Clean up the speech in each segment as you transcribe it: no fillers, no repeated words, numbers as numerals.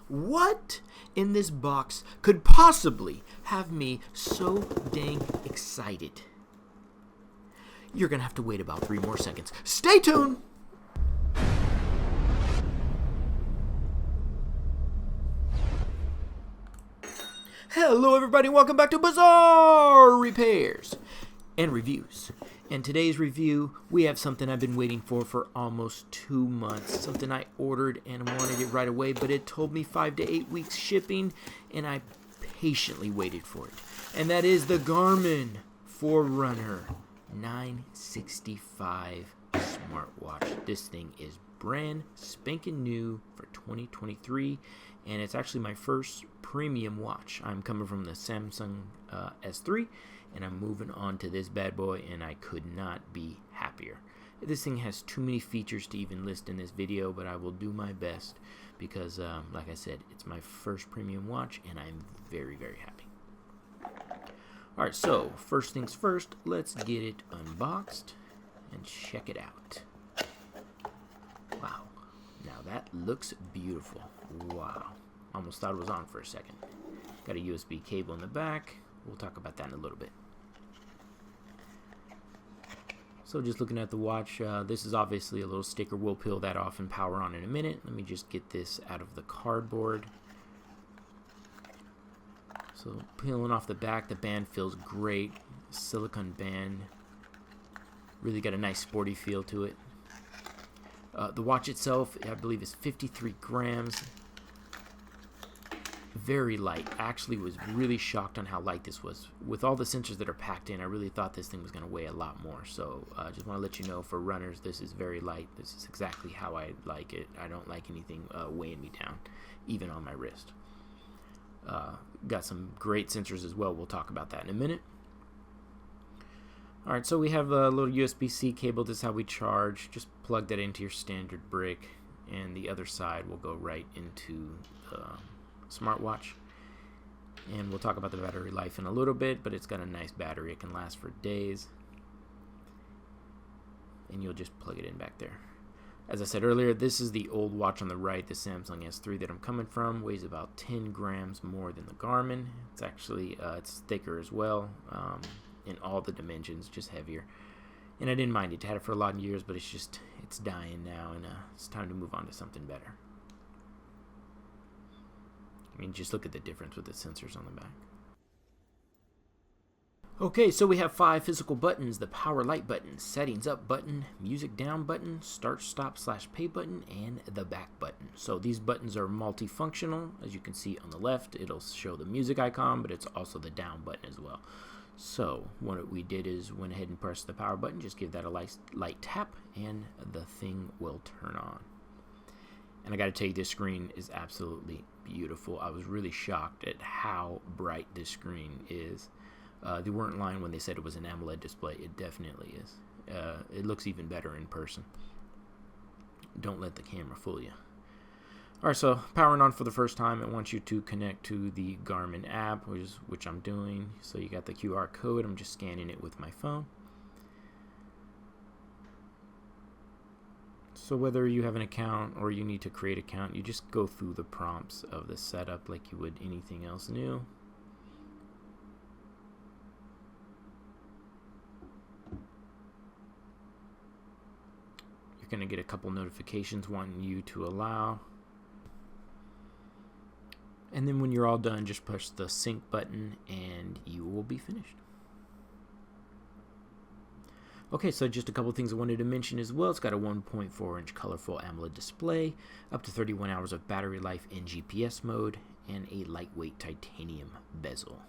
What in this box could possibly have me so dang excited? You're going to have to wait about 3 more seconds. Stay tuned! Hello everybody, welcome back to Bazzar Repairs and Reviews. In today's review, we have something I've been waiting for almost 2 months. Something I ordered and wanted it right away, but it told me 5 to 8 weeks shipping, and I patiently waited for it. And that is the Garmin Forerunner 965 smartwatch. This thing is brand spanking new for 2023, and it's actually my first premium watch. I'm coming from the Samsung S3, and I'm moving on to this bad boy, and I could not be happier. This thing has too many features to even list in this video, but I will do my best because, like I said, it's my first premium watch, and I'm very, very happy. Alright, so first things first, let's get it unboxed and check it out. Wow, now that looks beautiful. Wow, almost thought it was on for a second. Got a USB cable in the back. We'll talk about that in a little bit. So just looking at the watch, this is obviously a little sticker. We'll peel that off and power on in a minute. Let me just get this out of the cardboard. So peeling off the back, the band feels great. Silicone band. Really got a nice sporty feel to it. The watch itself, I believe, is 53 grams. Very light. I actually was really shocked on how light this was. With all the sensors that are packed in, I really thought this thing was going to weigh a lot more. So I just want to let you know, for runners, this is very light. This is exactly how I like it. I don't like anything weighing me down, even on my wrist. Got some great sensors as well. We'll talk about that in a minute. Alright, so we have a little USB-C cable. This is how we charge. Just plug that into your standard brick, and the other side will go right into the smartwatch. And we'll talk about the battery life in a little bit, but it's got a nice battery. It can last for days. And you'll just plug it in back there. As I said earlier, this is the old watch on the right, the Samsung S3 that I'm coming from. Weighs about 10 grams more than the Garmin. It's actually it's thicker as well, in all the dimensions, just heavier. And I didn't mind it. Had it for a lot of years, but it's dying now, and it's time to move on to something better. I mean, just look at the difference with the sensors on the back. Okay, so we have 5 physical buttons: the power light button, settings up button, music down button, start stop / pay button, and the back button. So these buttons are multifunctional. As you can see on the left, it'll show the music icon, but it's also the down button as well. So what we did is went ahead and pressed the power button, just give that a light tap, and the thing will turn on. And I gotta tell you, this screen is absolutely beautiful. I was really shocked at how bright this screen is. They weren't lying when they said it was an Amoled display. It definitely is. It looks even better in person. Don't let the camera fool you. Alright, so powering on for the first time, it wants you to connect to the Garmin app, which I'm doing. So you got the QR code. I'm just scanning it with my phone. So whether you have an account or you need to create an account, you just go through the prompts of the setup like you would anything else new. You're going to get a couple notifications wanting you to allow. And then when you're all done, just push the sync button and you will be finished. Okay, so just a couple things I wanted to mention as well. It's got a 1.4-inch colorful AMOLED display, up to 31 hours of battery life in GPS mode, and a lightweight titanium bezel.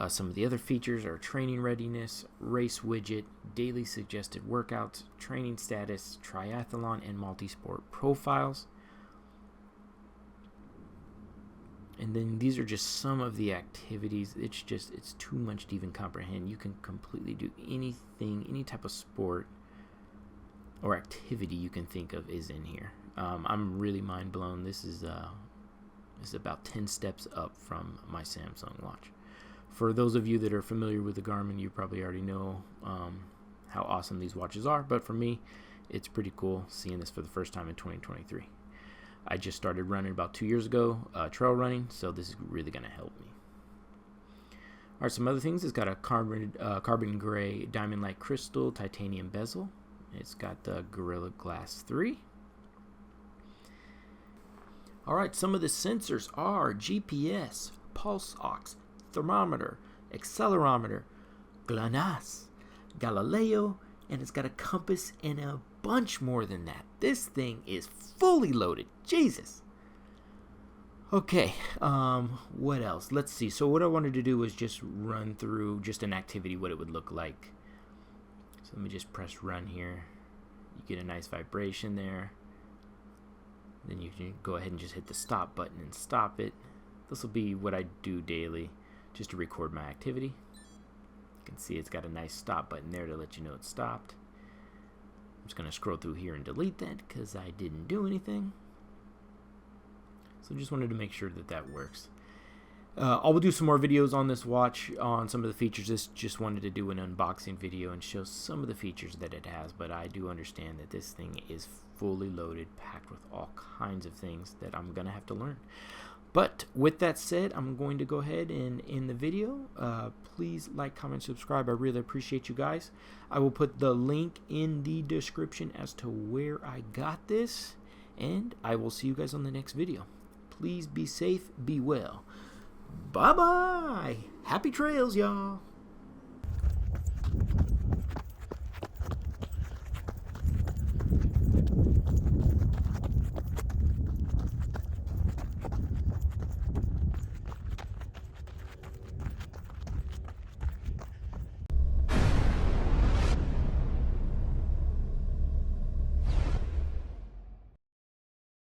Some of the other features are training readiness, race widget, daily suggested workouts, training status, triathlon, and multi-sport profiles. And then these are just some of the activities. It's too much to even comprehend. You can completely do anything, any type of sport or activity you can think of is in here. I'm really mind blown. This is about 10 steps up from my Samsung watch. For those of you that are familiar with the Garmin, you probably already know how awesome these watches are. But for me, it's pretty cool seeing this for the first time in 2023. I just started running about 2 years ago, trail running, so this is really going to help me. All right, some other things. It's got a carbon gray diamond-like crystal titanium bezel. It's got the Gorilla Glass 3. All right, some of the sensors are GPS, pulse ox, thermometer, accelerometer, GLONASS, Galileo, and it's got a compass and a bunch more than that. This thing is fully loaded. Jesus. Okay, what else? Let's see. So what I wanted to do was just run through just an activity, what it would look like. So let me just press run here. You get a nice vibration there. Then you can go ahead and just hit the stop button and stop it. This will be what I do daily, just to record my activity. You can see it's got a nice stop button there to let you know it's stopped. I'm just going to scroll through here and delete that because I didn't do anything. So just wanted to make sure that that works. I will do some more videos on this watch on some of the features. This just wanted to do an unboxing video and show some of the features that it has, but I do understand that this thing is fully loaded, packed with all kinds of things that I'm going to have to learn. But with that said, I'm going to go ahead and end the video. Please like, comment, subscribe. I really appreciate you guys. I will put the link in the description as to where I got this, and I will see you guys on the next video. Please be safe, be well. Bye-bye. Happy trails, y'all.